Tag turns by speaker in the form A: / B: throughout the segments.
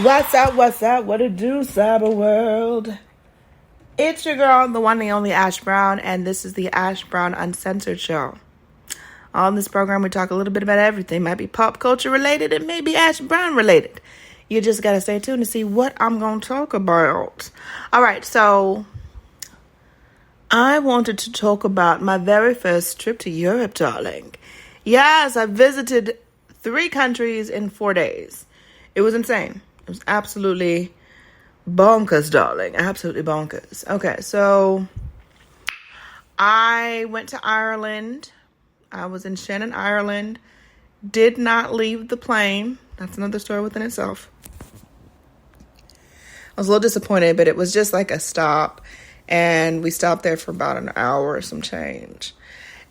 A: What's up? What's up? What it do, cyber world? It's your girl, the one and only Ash Brown, and this is the Ash Brown Uncensored Show. On this program, we talk a little bit about everything. It might be pop culture related, it may be Ash Brown related. You just gotta stay tuned to see what I'm gonna talk about. All right, so I wanted to talk about my very first trip to Europe, darling. Yes, I visited 3 countries in 4 days. It was insane. It was absolutely bonkers, darling. Absolutely bonkers. Okay, so I went to Ireland. I was in Shannon, Ireland. Did not leave the plane. That's another story within itself. I was a little disappointed, but it was just like a stop. And we stopped there for about an hour or some change.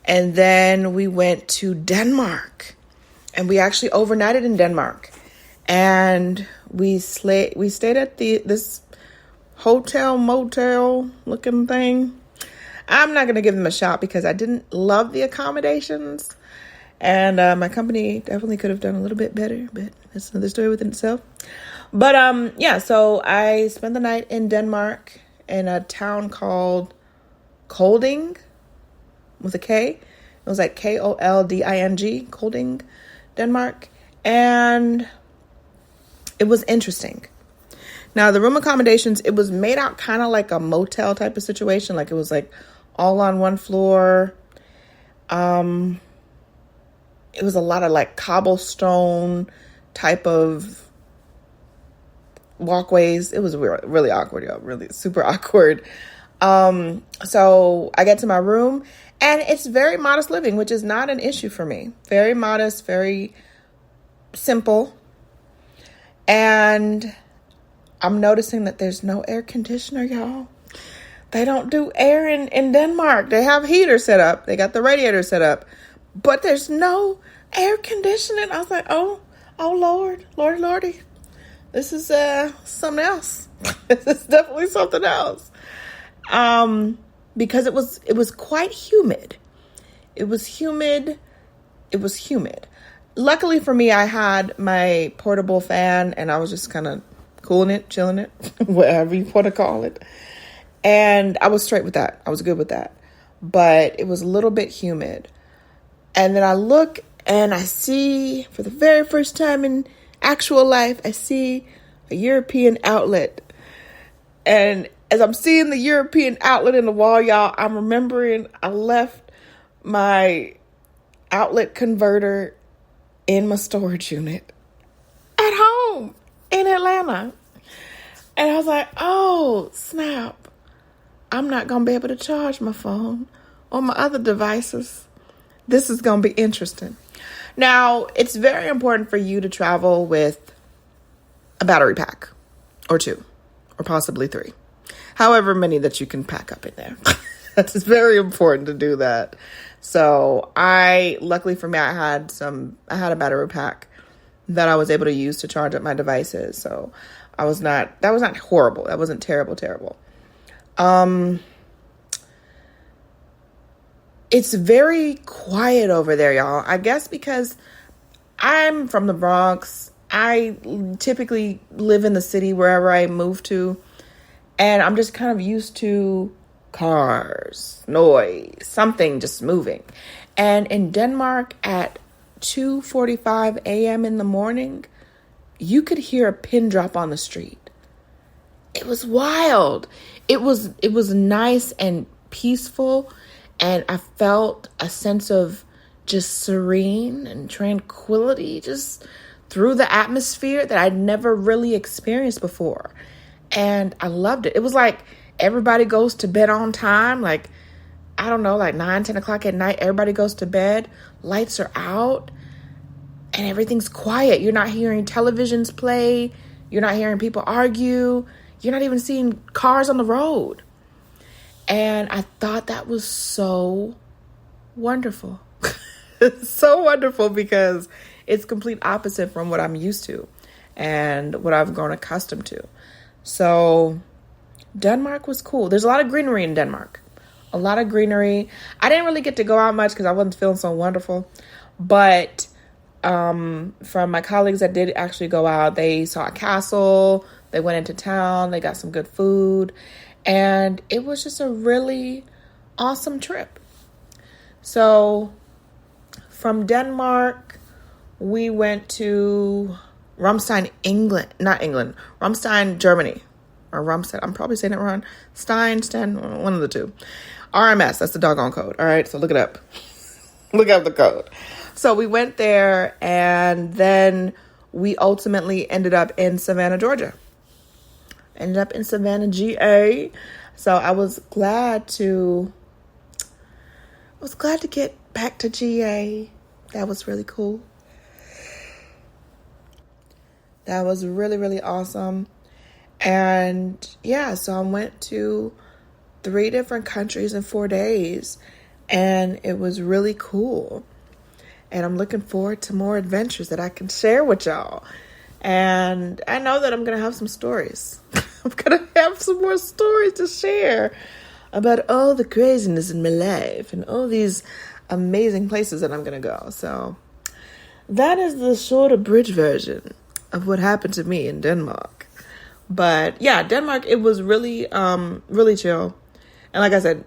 A: And then we went to Denmark. And we actually overnighted in Denmark. And we stayed at this hotel motel looking thing. I'm not going to give them a shout because I didn't love the accommodations. And my company definitely could have done a little bit better, but that's another story within itself. But yeah, so I spent the night in Denmark in a town called Kolding with a K. It was like Kolding, Kolding, Denmark. And it was interesting. Now, the room accommodations, it was made out kind of like a motel type of situation. Like it was like all on one floor. It was a lot of like cobblestone type of walkways. It was really awkward, y'all. Really super awkward. So I get to my room and it's very modest living, which is not an issue for me. Very modest, very simple. And I'm noticing that there's no air conditioner, y'all. They don't do air in Denmark. They have heaters set up. They got the radiator set up. But there's no air conditioning. I was like, oh Lord, Lordy. This is something else. This is definitely something else. Because it was quite humid. It was humid. Luckily for me, I had my portable fan and I was just kind of cooling it, chilling it, whatever you want to call it. And I was straight with that. I was good with that. But it was a little bit humid. And then I look and I see, for the very first time in actual life, I see a European outlet. And as I'm seeing the European outlet in the wall, y'all, I'm remembering I left my outlet converter in my storage unit at home in Atlanta. And I was like, oh, snap. I'm not going to be able to charge my phone or my other devices. This is going to be interesting. Now, it's very important for you to travel with a battery pack or 2 or possibly 3. However many that you can pack up in there. That's very important to do that. So luckily for me, I had a battery pack that I was able to use to charge up my devices. So that was not horrible. That wasn't terrible. It's very quiet over there, y'all. I guess because I'm from the Bronx. I typically live in the city wherever I move to. And I'm just kind of used to cars, noise, something just moving. And in Denmark at 2:45 a.m. in the morning, you could hear a pin drop on the street. It was wild. It was nice and peaceful. And I felt a sense of just serene and tranquility just through the atmosphere that I'd never really experienced before. And I loved it. It was like everybody goes to bed on time. Like, I don't know, like 9, 10 o'clock at night, everybody goes to bed. Lights are out and everything's quiet. You're not hearing televisions play. You're not hearing people argue. You're not even seeing cars on the road. And I thought that was so wonderful. So wonderful because it's complete opposite from what I'm used to and what I've grown accustomed to. So Denmark was cool. There's a lot of greenery in Denmark. A lot of greenery. I didn't really get to go out much because I wasn't feeling so wonderful. But from my colleagues that did actually go out. They saw a castle, they went into town, they got some good food, and it was just a really awesome trip. So from Denmark, we went to Ramstein, Ramstein, Germany. Or Ramstein, I'm probably saying it wrong. One of the two. RMS, that's the doggone code. All right, so look it up. Look up the code. So we went there, and then we ultimately ended up in Savannah, Georgia. Ended up in Savannah, GA. So I was glad to get back to GA. That was really cool. That was really, really awesome. And yeah, so I went to 3 different countries in 4 days, and it was really cool. And I'm looking forward to more adventures that I can share with y'all. And I know that I'm going to have some stories. I'm going to have some more stories to share about all the craziness in my life and all these amazing places that I'm going to go. So that is the short abridged version of what happened to me in Denmark. But yeah, Denmark, it was really, really chill. And like I said,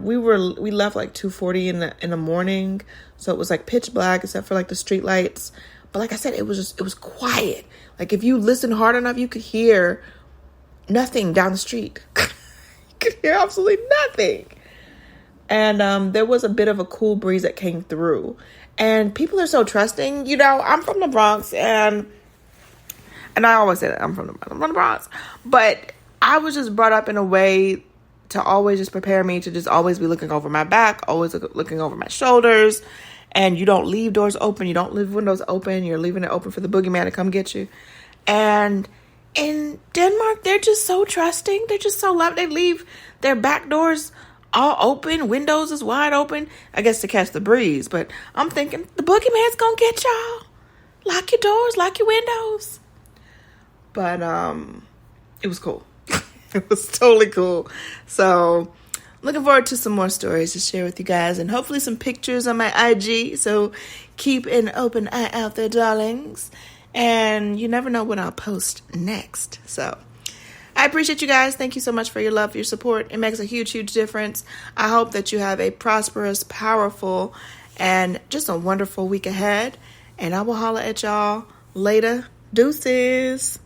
A: we left like 2:40 in the morning, so it was like pitch black except for like the street lights. But like I said, it was quiet. Like if you listen hard enough, you could hear nothing down the street. You could hear absolutely nothing. And there was a bit of a cool breeze that came through. And people are so trusting. You know, I'm from the Bronx, and I always say that I'm from the Bronx, but I was just brought up in a way to always just prepare me to just always be looking over my back, always looking over my shoulders. And you don't leave doors open. You don't leave windows open. You're leaving it open for the boogeyman to come get you. And in Denmark, they're just so trusting. They're just so loving. They leave their back doors all open. Windows is wide open. I guess to catch the breeze. But I'm thinking, the boogeyman's going to get y'all. Lock your doors. Lock your windows. But it was cool. It was totally cool. So looking forward to some more stories to share with you guys, and hopefully some pictures on my IG. So keep an open eye out there, darlings. And you never know what I'll post next. So I appreciate you guys. Thank you so much for your love, your support. It makes a huge, huge difference. I hope that you have a prosperous, powerful, and just a wonderful week ahead. And I will holler at y'all later. Deuces.